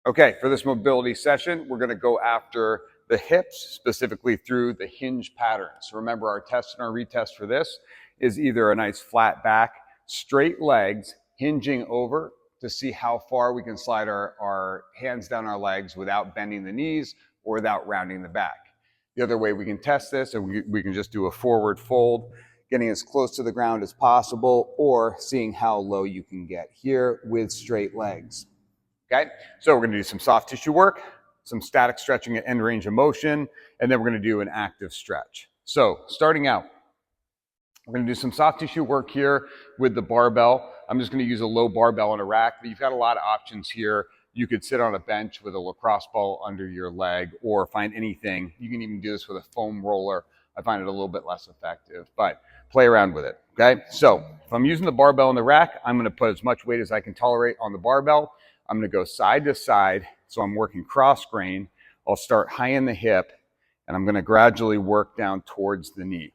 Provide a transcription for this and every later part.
Okay, for this mobility session, we're going to go after the hips, specifically through the hinge pattern. So remember, our test and our retest for this is either a nice flat back, straight legs, hinging over to see how far we can slide our hands down our legs without bending the knees or without rounding the back. The other way we can test this, and we can just do a forward fold, getting as close to the ground as possible, or seeing how low you can get here with straight legs. Okay, so we're going to do some soft tissue work, some static stretching at end range of motion, and then we're going to do an active stretch. So starting out, we're going to do some soft tissue work here with the barbell. I'm just going to use a low barbell on a rack, but you've got a lot of options here. You could sit on a bench with a lacrosse ball under your leg or find anything. You can even do this with a foam roller. I find it a little bit less effective, but play around with it, okay? So if I'm using the barbell on the rack, I'm going to put as much weight as I can tolerate on the barbell. I'm going to go side to side, so I'm working cross grain. I'll start high in the hip, and I'm going to gradually work down towards the knee.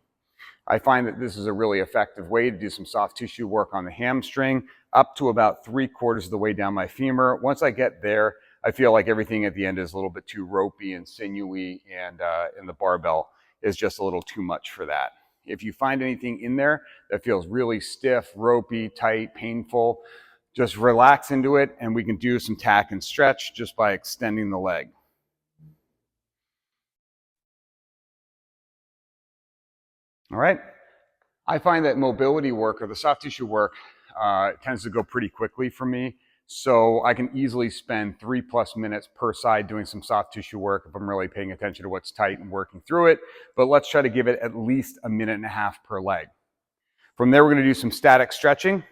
I find that this is a really effective way to do some soft tissue work on the hamstring, up to about 3/4 of the way down my femur. Once I get there, I feel like everything at the end is a little bit too ropey and sinewy, and the barbell is just a little too much for that. If you find anything in there that feels really stiff, ropey, tight, painful, just relax into it, and we can do some tack and stretch just by extending the leg. All right. I find that mobility work, or the soft tissue work, tends to go pretty quickly for me. So I can easily spend 3+ minutes per side doing some soft tissue work if I'm really paying attention to what's tight and working through it. But let's try to give it at least 1.5 minutes per leg. From there, we're going to do some static stretching.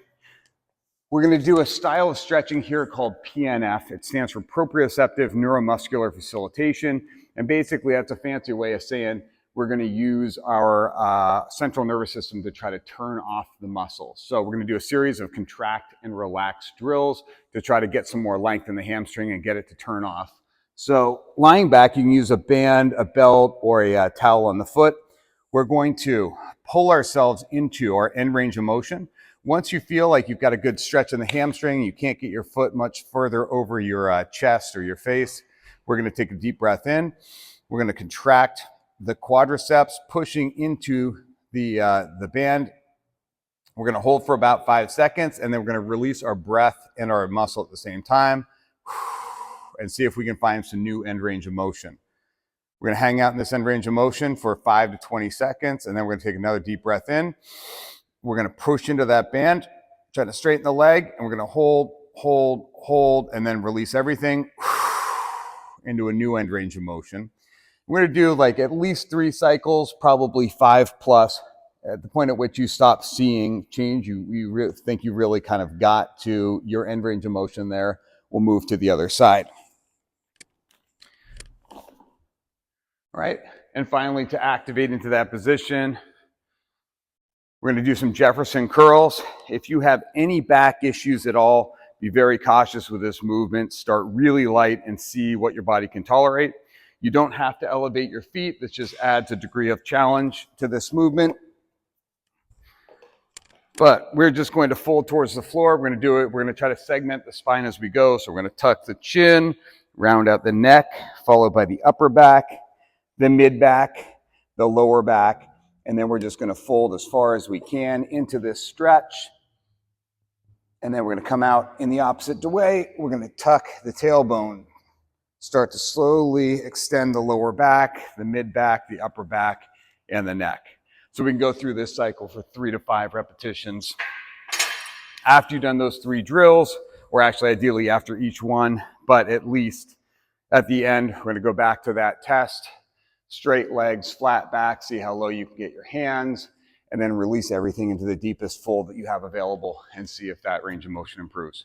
We're going to do a style of stretching here called PNF. It stands for proprioceptive neuromuscular facilitation. And basically, that's a fancy way of saying we're going to use our central nervous system to try to turn off the muscles. So we're going to do a series of contract and relax drills to try to get some more length in the hamstring and get it to turn off. So lying back, you can use a band, a belt, or a towel on the foot. We're going to pull ourselves into our end range of motion. Once you feel like you've got a good stretch in the hamstring, you can't get your foot much further over your chest or your face, we're going to take a deep breath in. We're going to contract the quadriceps, pushing into the band. We're going to hold for about 5 seconds, and then we're going to release our breath and our muscle at the same time and see if we can find some new end range of motion. We're going to hang out in this end range of motion for 5 to 20 seconds, and then we're going to take another deep breath in. We're going to push into that band, try to straighten the leg, and we're going to hold, and then release everything into a new end range of motion. We're going to do like at least 3 cycles, probably 5+. At the point at which you stop seeing change, you think you really kind of got to your end range of motion there, we'll move to the other side. All right, and finally, to activate into that position, we're going to do some Jefferson curls. If you have any back issues at all, be very cautious with this movement. Start really light and see what your body can tolerate. You don't have to elevate your feet. This just adds a degree of challenge to this movement. But we're just going to fold towards the floor. We're going to do it. We're going to try to segment the spine as we go. So we're going to tuck the chin, round out the neck, followed by the upper back, the mid back, the lower back, and then we're just going to fold as far as we can into this stretch. And then we're going to come out in the opposite way. We're going to tuck the tailbone. Start to slowly extend the lower back, the mid back, the upper back, and the neck. So we can go through this cycle for 3 to 5 repetitions. After you've done those 3 drills, or actually ideally after each one, but at least at the end, we're going to go back to that test. Straight legs, flat back, see how low you can get your hands, and then release everything into the deepest fold that you have available and see if that range of motion improves.